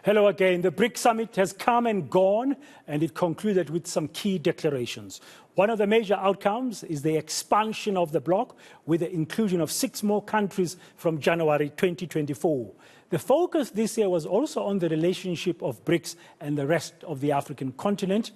Hello again. The BRICS Summit has come and gone, and it concluded with some key declarations. One of the major outcomes is the expansion of the bloc with the inclusion of 6 more countries from January 2024. The focus this year was also on the relationship of BRICS and the rest of the African continent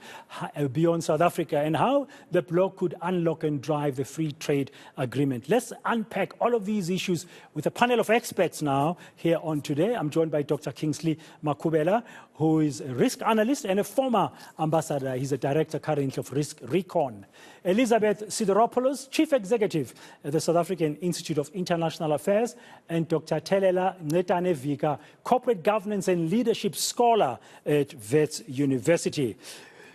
beyond South Africa and how the bloc could unlock and drive the free trade agreement. Let's unpack all of these issues with a panel of experts now here on today. I'm joined by Dr. Kingsley Makhubela, who is a risk analyst and a former ambassador. He's a director currently of Risk Recon. Elizabeth Sidiropoulos, Chief Executive at the South African Institute of International Affairs, and Dr. Thelela Ngcetane-Vika, Corporate Governance and Leadership Scholar at Wits University.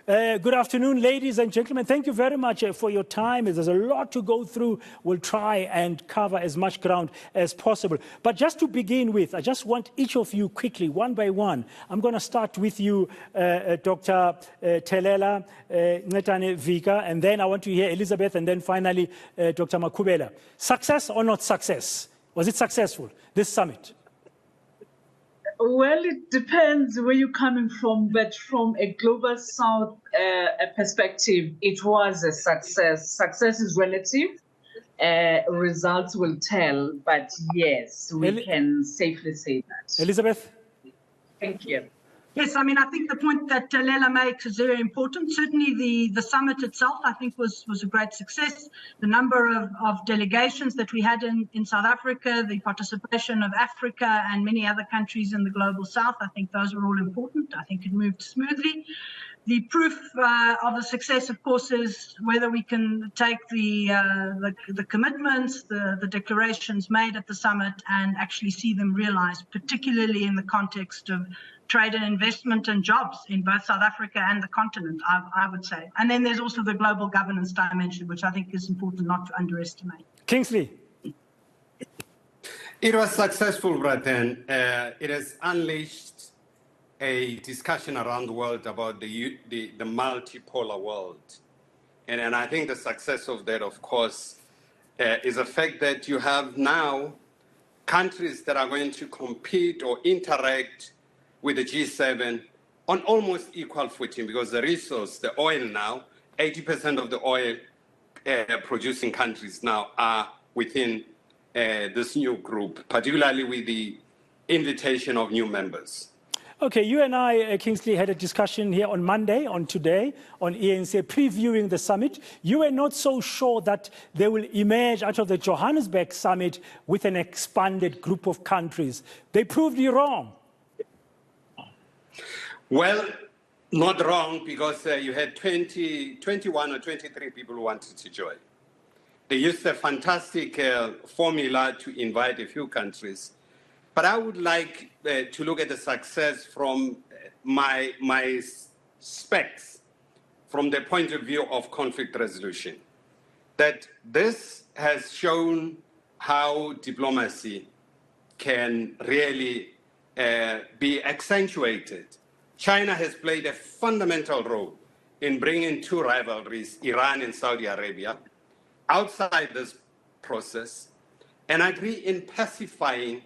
Good afternoon, ladies and gentlemen. Thank you very much for your time. There's a lot to go through. We'll try and cover as much ground as possible. But just to begin with, I just want each of you quickly, one by one. I'm going to start with you, Dr. Thelela Ngcetane-Vika, and then I want to hear Elizabeth, and then finally, Dr. Makhubela. Success or not success? Was it successful, this summit? Well, it depends where you're coming from, but from a global south perspective, it was a success. Success is relative. Results will tell, but yes, we can safely say that. Elizabeth? Thank you. Yes, I mean, I think the point that Thelela makes is very important. Certainly the summit itself, I think, was a great success. The number of delegations that we had in South Africa, the participation of Africa and many other countries in the global south, I think those were all important. I think it moved smoothly. The proof of the success, of course, is whether we can take the commitments, the declarations made at the summit and actually see them realized, particularly in the context of trade and investment and jobs in both South Africa and the continent, I would say. And then there's also the global governance dimension, which I think is important not to underestimate. Kingsley. It was successful, Braden. It has unleashed a discussion around the world about the multipolar world. And I think the success of that, of course, is the fact that you have now countries that are going to compete or interact with the G7 on almost equal footing, because the resource, the oil now, 80% of the oil producing countries now are within this new group, particularly with the invitation of new members. Okay, you and I, Kingsley, had a discussion here on Monday, on today, on eNCA, previewing the summit. You were not so sure that they will emerge out of the Johannesburg summit with an expanded group of countries. They proved you wrong. Well, not wrong, because you had 21 or 23 people who wanted to join. They used a fantastic formula to invite a few countries. But I would like to look at the success from my specs, from the point of view of conflict resolution. That this has shown how diplomacy can really be accentuated. China has played a fundamental role in bringing 2 rivalries, Iran and Saudi Arabia, outside this process, and agree in pacifying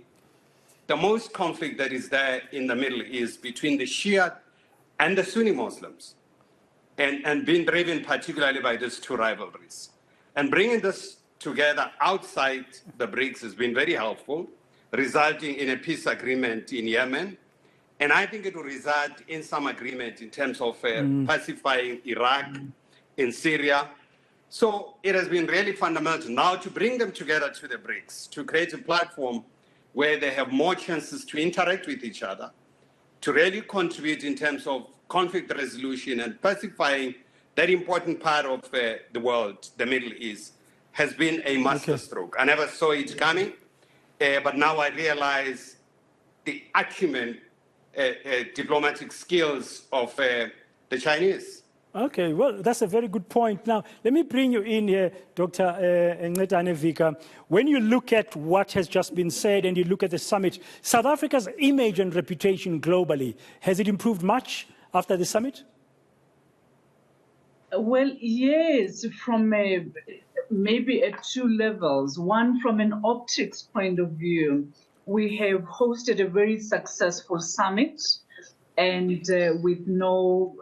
the most conflict that is there in the Middle East between the Shia and the Sunni Muslims, and being driven particularly by these 2 rivalries. And bringing this together outside the BRICS has been very helpful, resulting in a peace agreement in Yemen. And I think it will result in some agreement in terms of pacifying Iraq, in Syria. So it has been really fundamental now to bring them together to the BRICS, to create a platform where they have more chances to interact with each other, to really contribute in terms of conflict resolution and pacifying that important part of the world, the Middle East, has been a masterstroke. I never saw it coming, but now I realize the acumen, diplomatic skills of the Chinese. Okay, well, that's a very good point. Now, let me bring you in here, Dr. Ngcetane-Vika. When you look at what has just been said and you look at the summit, South Africa's image and reputation globally, has it improved much after the summit? Well, yes, from maybe at 2 levels. One, from an optics point of view, we have hosted a very successful summit and with no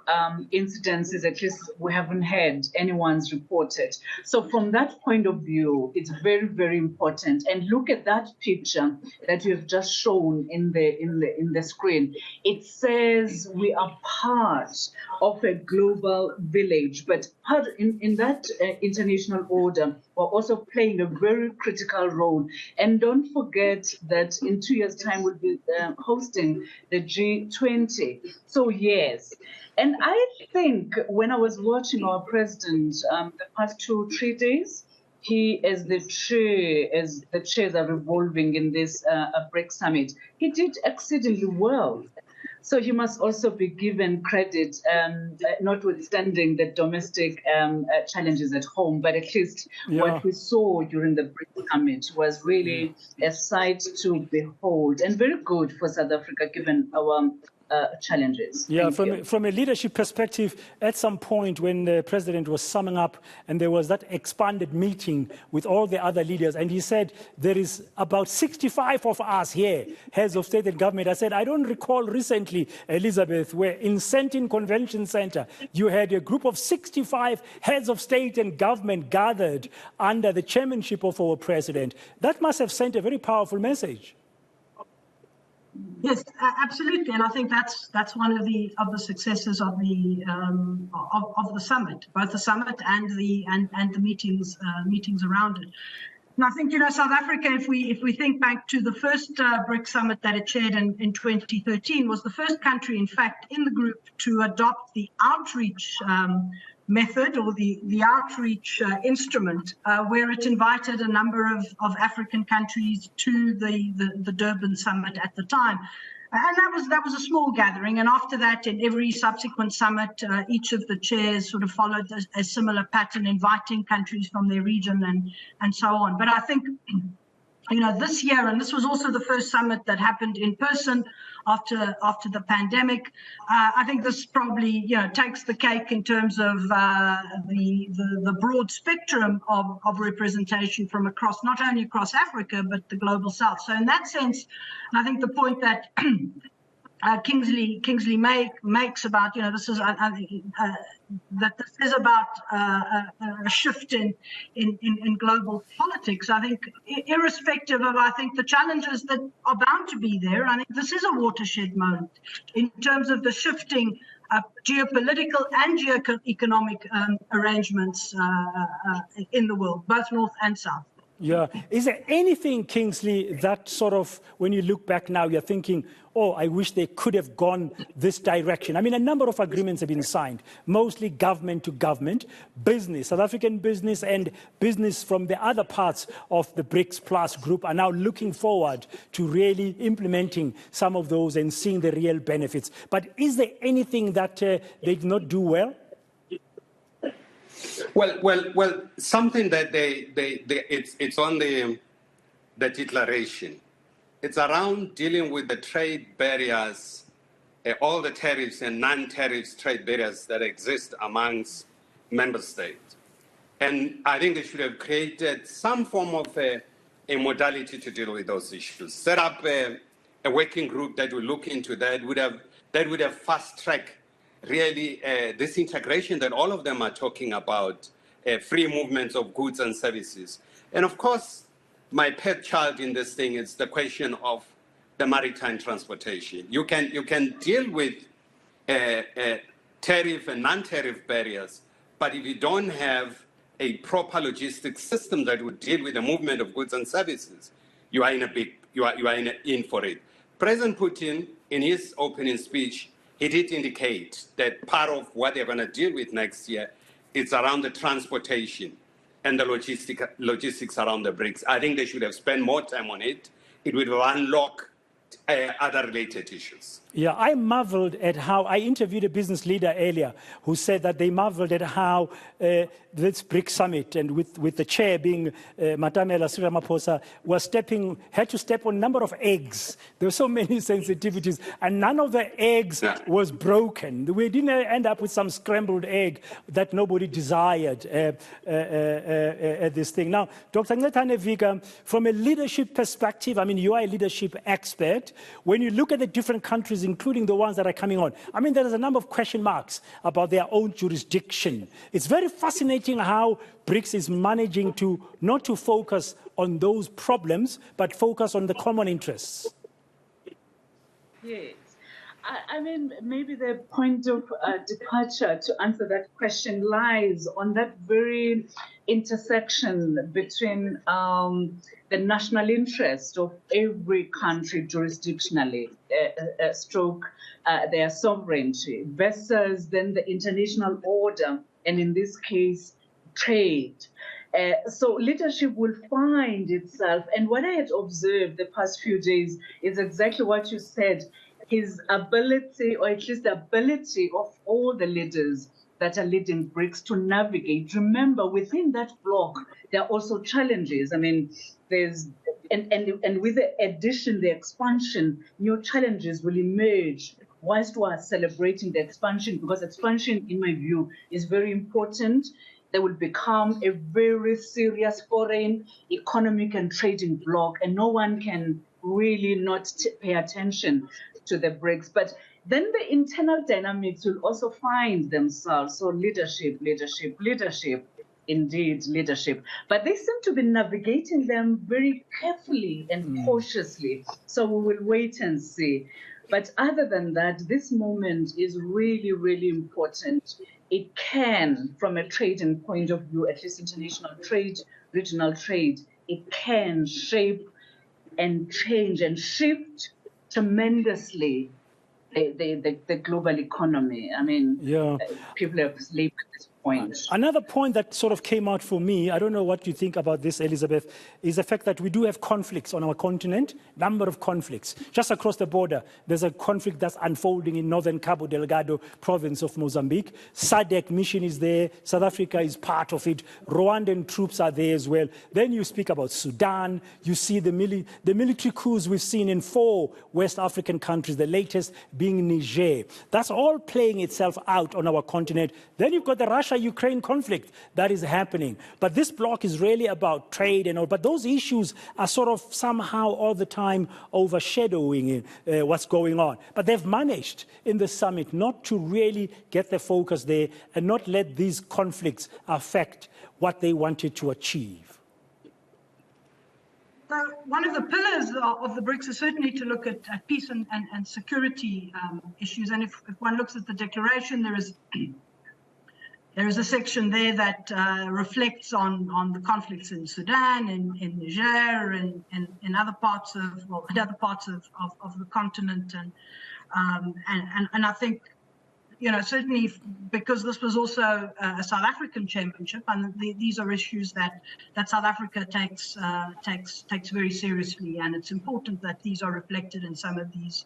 incidences, at least we haven't had anyone's reported. So from that point of view, it's very, very important. And look at that picture that you have just shown in the screen. It says we are part of a global village, but part in that international order, we're also playing a very critical role. And don't forget that in 2 years' time, we'll be hosting the G20. So yes, and I think when I was watching our president the past 2-3 days, he, as the chairs are revolving in this BRICS Summit, he did exceedingly well. So he must also be given credit, notwithstanding the domestic challenges at home. But at least what we saw during the BRICS Summit was really a sight to behold, and very good for South Africa, given our challenges. Yeah, from a leadership perspective, at some point when the president was summing up and there was that expanded meeting with all the other leaders, and he said, there is about 65 of us here, heads of state and government. I said, I don't recall recently, Elizabeth, where in Ngcetane Convention Center, you had a group of 65 heads of state and government gathered under the chairmanship of our president. That must have sent a very powerful message. Yes, absolutely, and I think that's one of the successes of the summit, both the summit and the meetings around it. And I think, South Africa, if we think back to the first BRICS Summit that it chaired in 2013, was the first country, in fact, in the group to adopt the outreach method, or the outreach instrument, where it invited a number of African countries to the Durban summit at the time. And that was a small gathering. And after that, in every subsequent summit, each of the chairs sort of followed a similar pattern, inviting countries from their region and so on. But I think, this year, and this was also the first summit that happened in person after the pandemic, I think this probably takes the cake in terms of the broad spectrum of representation from across, not only across Africa but the global South. So in that sense, I think the point that Kingsley makes about this is that this is about a shift in global politics. I think, irrespective of the challenges that are bound to be there, I think this is a watershed moment in terms of the shifting geopolitical and geoeconomic arrangements in the world, both North and South. Yeah. Is there anything, Kingsley, that sort of, when you look back now, you're thinking, oh, I wish they could have gone this direction? I mean, a number of agreements have been signed, mostly government to government, business, South African business and business from the other parts of the BRICS Plus group are now looking forward to really implementing some of those and seeing the real benefits. But is there anything that they did not do well? Well, something that it's on the declaration. It's around dealing with the trade barriers, all the tariffs and non-tariffs trade barriers that exist amongst member states. And I think they should have created some form of a modality to deal with those issues. Set up a working group that will look into that, would have fast-tracked really this integration that all of them are talking about, free movements of goods and services. And of course, my pet child in this thing is the question of the maritime transportation. You can deal with tariff and non-tariff barriers, but if you don't have a proper logistics system that would deal with the movement of goods and services, you are in for it. President Putin, in his opening speech, he did indicate that part of what they're going to deal with next year is around the transportation and the logistics around the BRICS. I think they should have spent more time on it. It would unlock other related issues. Yeah, I marveled at how, I interviewed a business leader earlier who said that they marveled at how this BRICS Summit, and with the chair being Matamela Sidiropoulos, had to step on a number of eggs. There were so many sensitivities, and none of the eggs was broken. We didn't end up with some scrambled egg that nobody desired at this thing. Now, Dr. Ngcetane-Vika, from a leadership perspective, I mean, you are a leadership expert. When you look at the different countries countries, including the ones that are coming on, I mean, there is a number of question marks about their own jurisdiction. It's very fascinating how BRICS is managing to not to focus on those problems, but focus on the common interests. Yes. I mean, maybe the point of departure to answer that question lies on that very intersection between the national interest of every country jurisdictionally, their sovereignty, versus then the international order, and in this case, trade. So leadership will find itself, and what I had observed the past few days is exactly what you said. His ability, or at least the ability of all the leaders that are leading BRICS to navigate. Remember, within that bloc, there are also challenges. I mean, there's, and with the addition, the expansion, new challenges will emerge whilst we are celebrating the expansion, because expansion, in my view, is very important. They will become a very serious foreign economic and trading bloc, and no one can really not pay attention to the BRICS. But then the internal dynamics will also find themselves. So leadership, indeed leadership. But they seem to be navigating them very carefully and cautiously. So we will wait and see. But other than that, this moment is really, really important. It can, from a trading point of view, at least international trade, regional trade, it can shape and change and shift tremendously the global economy. I mean, people have labored this point. Another point that sort of came out for me, I don't know what you think about this, Elizabeth, is the fact that we do have conflicts on our continent, number of conflicts. Just across the border, there's a conflict that's unfolding in northern Cabo Delgado province of Mozambique. SADC mission is there. South Africa is part of it. Rwandan troops are there as well. Then you speak about Sudan. You see the military coups we've seen in 4 West African countries, the latest being Niger. That's all playing itself out on our continent. Then you've got the Russia-Ukraine conflict that is happening. But this bloc is really about trade and all. But those issues are sort of somehow all the time overshadowing what's going on. But they've managed in the summit not to really get the focus there and not let these conflicts affect what they wanted to achieve. So one of the pillars of the BRICS is certainly to look at peace and security issues. And if one looks at the declaration, there is a section there that reflects on the conflicts in Sudan, in Niger, and in other parts of the continent. And I think, you know, certainly because this was also a South African championship, and these are issues that South Africa takes very seriously, and it's important that these are reflected in some of these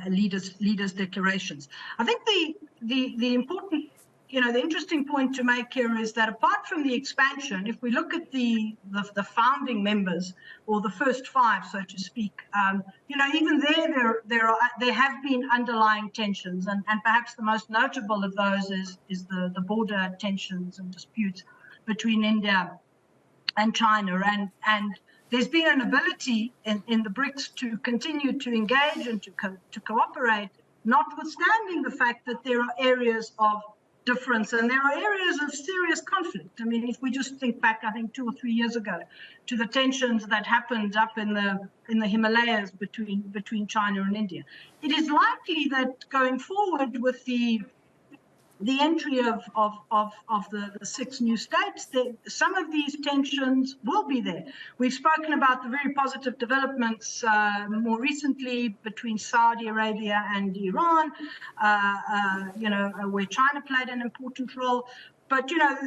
leaders' declarations. I think the important, you know, the interesting point to make here is that apart from the expansion, if we look at the founding members, or the first 5, so to speak, you know, even there have been underlying tensions, and perhaps the most notable of those is the border tensions and disputes between India and China, and there's been an ability in the BRICS to continue to engage and to cooperate, notwithstanding the fact that there are areas of difference and there are areas of serious conflict. I mean, if we just think back, I think 2 or 3 years ago, to the tensions that happened up in the Himalayas between China and India, it is likely that going forward with the entry of the 6 new states, some of these tensions will be there. We've spoken about the very positive developments more recently between Saudi Arabia and Iran, you know, where China played an important role. But, you know,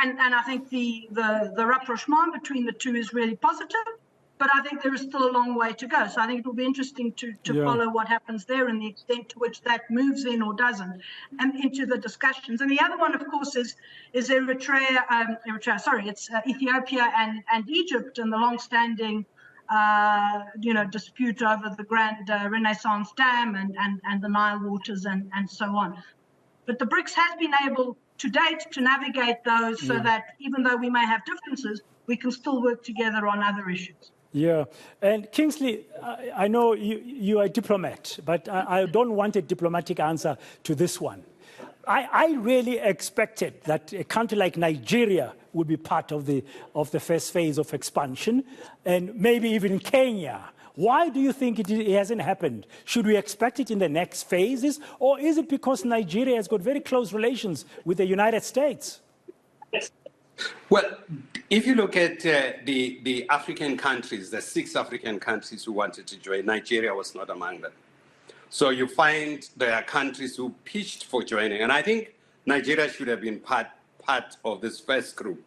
and I think the rapprochement between the two is really positive. But I think there is still a long way to go. So I think it will be interesting to follow what happens there and the extent to which that moves in or doesn't, and into the discussions. And the other one, of course, is Ethiopia and Egypt, and the long-standing you know, dispute over the Grand Renaissance Dam and the Nile waters and so on. But the BRICS has been able to date to navigate those so that even though we may have differences, we can still work together on other issues. Yeah, and Kingsley, I know you are a diplomat, but I don't want a diplomatic answer to this one. I really expected that a country like Nigeria would be part of the first phase of expansion, and maybe even Kenya. Why do you think it hasn't happened? Should we expect it in the next phases, or is it because Nigeria has got very close relations with the United States? Well, if you look at the African countries, the 6 African countries who wanted to join, Nigeria was not among them. So you find there are countries who pitched for joining, and I think Nigeria should have been part of this first group.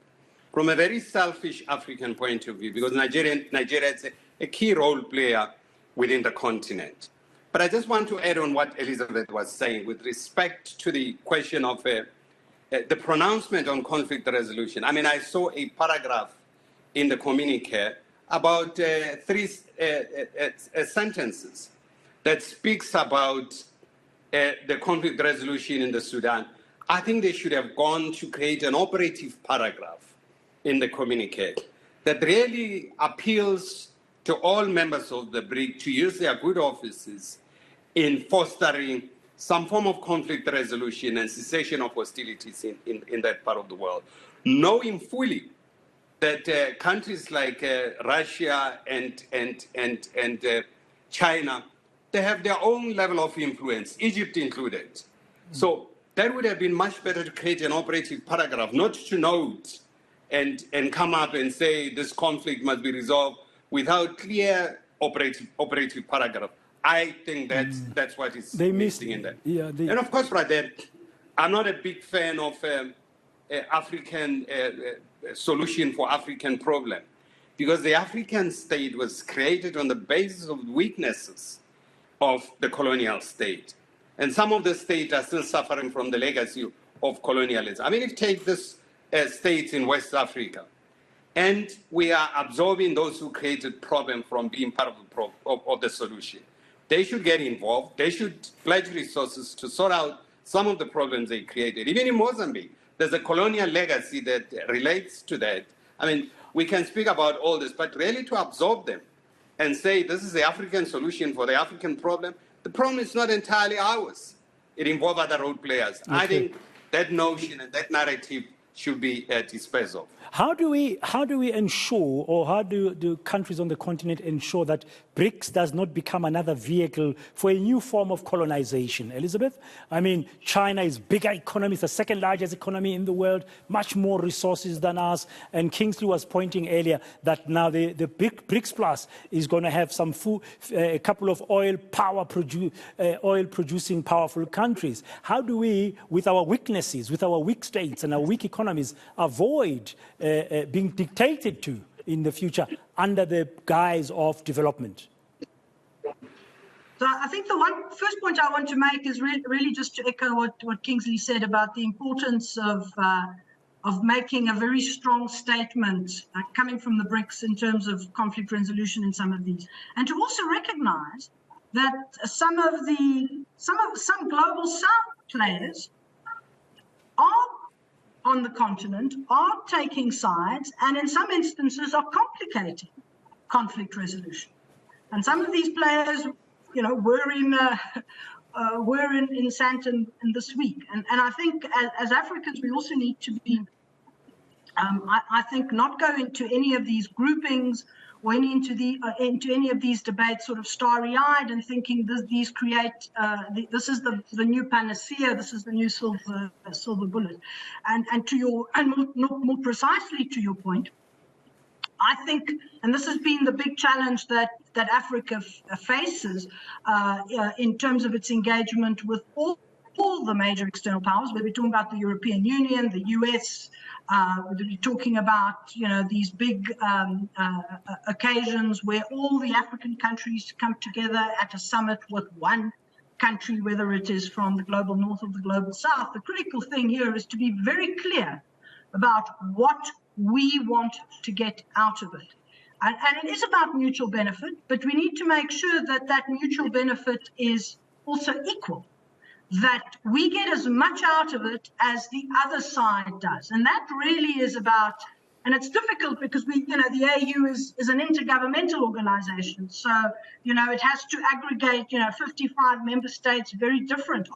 From a very selfish African point of view, because Nigeria is a key role player within the continent. But I just want to add on what Elizabeth was saying with respect to the question of the pronouncement on conflict resolution. I mean, I saw a paragraph in the communique about 3 sentences that speaks about the conflict resolution in the Sudan. I think they should have gone to create an operative paragraph in the communique that really appeals to all members of the BRIC to use their good offices in fostering some form of conflict resolution and cessation of hostilities in that part of the world, knowing fully that countries like Russia and China, they have their own level of influence, Egypt included. So that would have been much better to create an operative paragraph, not to note and come up and say this conflict must be resolved without clear operative paragraph. I think that's what is missing in that. Yeah, and of course, Pradeep, I'm not a big fan of African solution for African problem, because the African state was created on the basis of weaknesses of the colonial state. And some of the states are still suffering from the legacy of colonialism. I mean, if you take this states in West Africa, and we are absorbing those who created problem from being part of the solution. They should get involved. They should pledge resources to sort out some of the problems they created. Even in Mozambique, there's a colonial legacy that relates to that. I mean, we can speak about all this, but really to absorb them and say this is the African solution for the African problem, the problem is not entirely ours. It involves other role players. Okay. I think that notion and that narrative should be disposed of. How do we ensure, or how do countries on the continent ensure that BRICS does not become another vehicle for a new form of colonization? Elizabeth? I mean, China is bigger economy, it's the second largest economy in the world, much more resources than us. And Kingsley was pointing earlier that now the BRICS Plus is going to have some a couple of oil producing powerful countries. How do we, with our weaknesses, with our weak states and our weak economies, avoid being dictated to in the future under the guise of development? So I think the first point I want to make is really just to echo what Kingsley said about the importance of making a very strong statement coming from the BRICS in terms of conflict resolution in some of these, and to also recognize that some global South players are on the continent, are taking sides, and in some instances are complicating conflict resolution. And some of these players, were in Ngcetane this week. And I think as Africans, we also need to be, I think, not go into any of these groupings or into any of these debates sort of starry-eyed and thinking these create, this is the new panacea, this is the new silver bullet. And more precisely to your point, I think, and this has been the big challenge that Africa faces in terms of its engagement with all the major external powers, whether we're talking about the European Union, the US, whether we're talking about these big occasions where all the African countries come together at a summit with one country, whether it is from the global north or the global south. The critical thing here is to be very clear about what we want to get out of it. And it is about mutual benefit, but we need to make sure that that mutual benefit is also equal, that we get as much out of it as the other side does. And that really is about And it's difficult because the AU is an intergovernmental organization. So, it has to aggregate, 55 member states,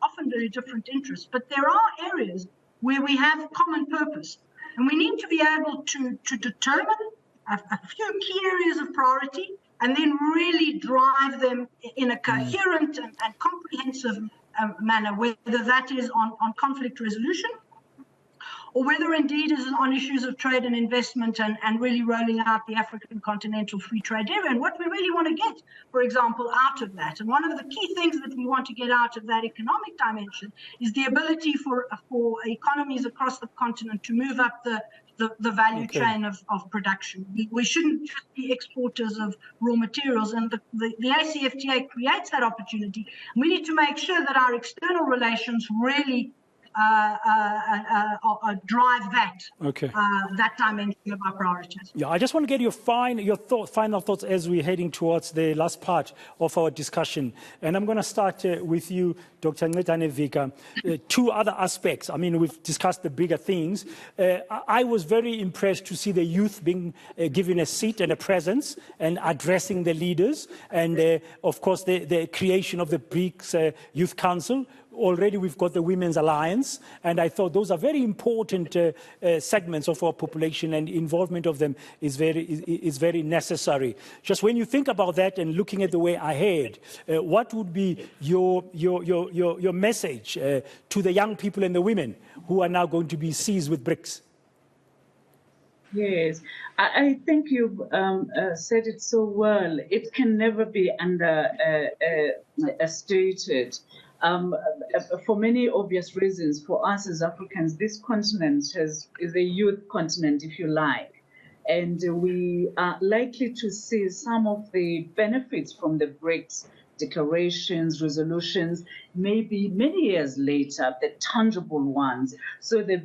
often very different interests. But there are areas where we have common purpose. And we need to be able to determine a few key areas of priority and then really drive them in a coherent and comprehensive manner, whether that is on conflict resolution, or whether indeed is on issues of trade and investment and really rolling out the African Continental Free Trade Area and what we really want to get, for example, out of that. And one of the key things that we want to get out of that economic dimension is the ability for economies across the continent to move up the value chain of production. We shouldn't just be exporters of raw materials, and the ACFTA creates that opportunity. We need to make sure that our external relations really drive that dimension of our priorities. Yeah, I just want to get your final thoughts as we're heading towards the last part of our discussion. And I'm going to start with you, Dr. Ngcetane-Vika. Two other aspects. I mean, we've discussed the bigger things. I was very impressed to see the youth being given a seat and a presence and addressing the leaders. And, of course, the creation of the BRICS Youth Council. Already we've got the Women's Alliance, and I thought those are very important segments of our population, and involvement of them is very necessary. Just when you think about that and looking at the way ahead, what would be your message to the young people and the women who are now going to be seized with BRICS? Yes, I think you've said it so well. It can never be understated. For many obvious reasons, for us as Africans, this continent is a youth continent, if you like. And we are likely to see some of the benefits from the BRICS declarations, resolutions, maybe many years later, the tangible ones. So the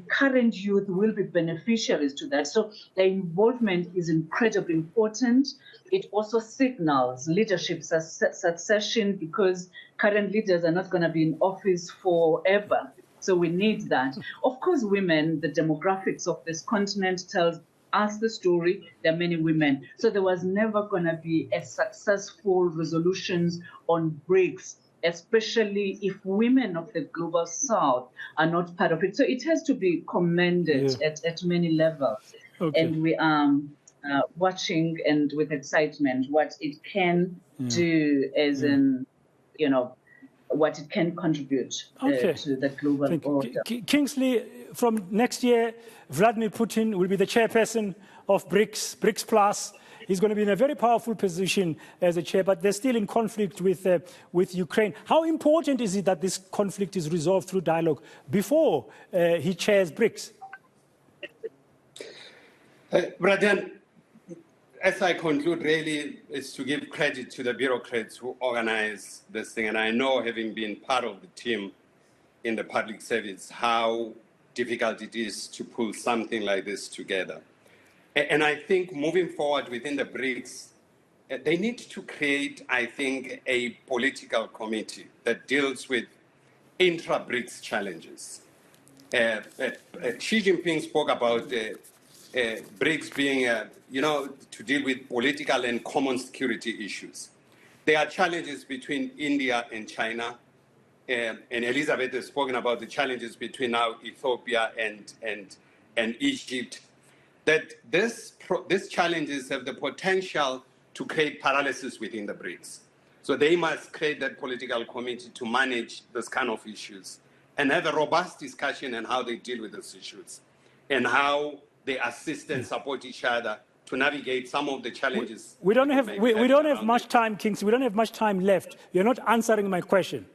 current youth will be beneficiaries to that. So the involvement is incredibly important. It also signals leadership succession, because current leaders are not going to be in office forever. So we need that. Of course, women, the demographics of this continent tells us the story. There are many women. So there was never going to be a successful resolutions on BRICS, especially if women of the global south are not part of it. So it has to be commended at many levels. Okay. And we are watching and with excitement what it can do as what it can contribute to the global order. Kingsley, from next year, Vladimir Putin will be the chairperson of BRICS Plus. He's going to be in a very powerful position as a chair, but they're still in conflict with Ukraine. How important is it that this conflict is resolved through dialogue before he chairs BRICS? Braden, as I conclude, really, is to give credit to the bureaucrats who organize this thing. And I know, having been part of the team in the public service, how difficult it is to pull something like this together. And I think moving forward within the BRICS, they need to create, I think, a political committee that deals with intra-BRICS challenges. Xi Jinping spoke about BRICS being, to deal with political and common security issues. There are challenges between India and China, and Elizabeth has spoken about the challenges between now Ethiopia and Egypt. That these challenges have the potential to create paralysis within the BRICS. So they must create that political committee to manage this kind of issues and have a robust discussion on how they deal with those issues and how they assist and support each other to navigate some of the challenges. We don't have much time, Kingsley. We don't have much time left. You're not answering my question.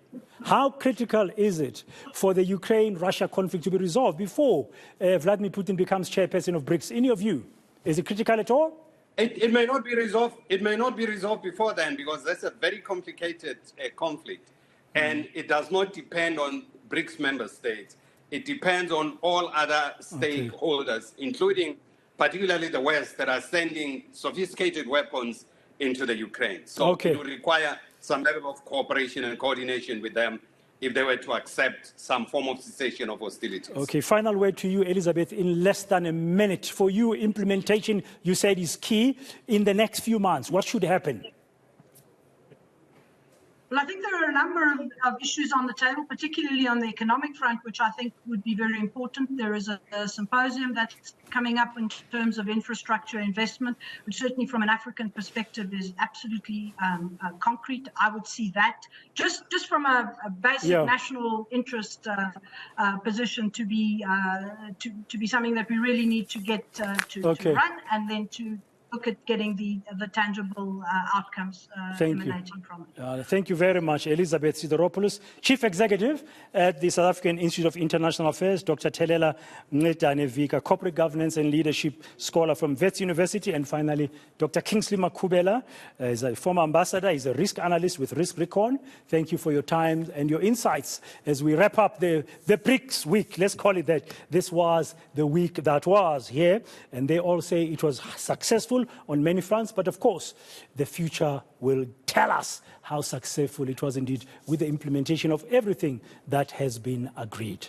How critical is it for the Ukraine-Russia conflict to be resolved before Vladimir Putin becomes chairperson of BRICS? In your view, is it critical at all? It may not be resolved. It may not be resolved before then, because that's a very complicated conflict, and it does not depend on BRICS member states. It depends on all other stakeholders, including particularly the West, that are sending sophisticated weapons into the Ukraine. So it will require some level of cooperation and coordination with them. if they were to accept some form of cessation of hostilities. Okay, final word to you, Elizabeth, in less than a minute. For you, implementation, you said, is key. In the next few months, what should happen? Well, I think there are a number of issues on the table, particularly on the economic front, which I think would be very important. There is a symposium that's coming up in terms of infrastructure investment, which certainly from an African perspective is absolutely concrete. I would see that just from a basic national interest position to be something that we really need to get to run, and then to look at getting the tangible outcomes emanating from it. Thank you very much, Elizabeth Sidiropoulos, Chief Executive at the South African Institute of International Affairs, Dr. Thelela Ngcetane-Vika, Corporate Governance and Leadership Scholar from Wits University, and finally, Dr. Kingsley Makhubela is a former ambassador. He's a risk analyst with Risk Recon. Thank you for your time and your insights as we wrap up the BRICS week. Let's call it that. This was the week that was here, and they all say it was successful on many fronts, but of course, the future will tell us how successful it was indeed with the implementation of everything that has been agreed.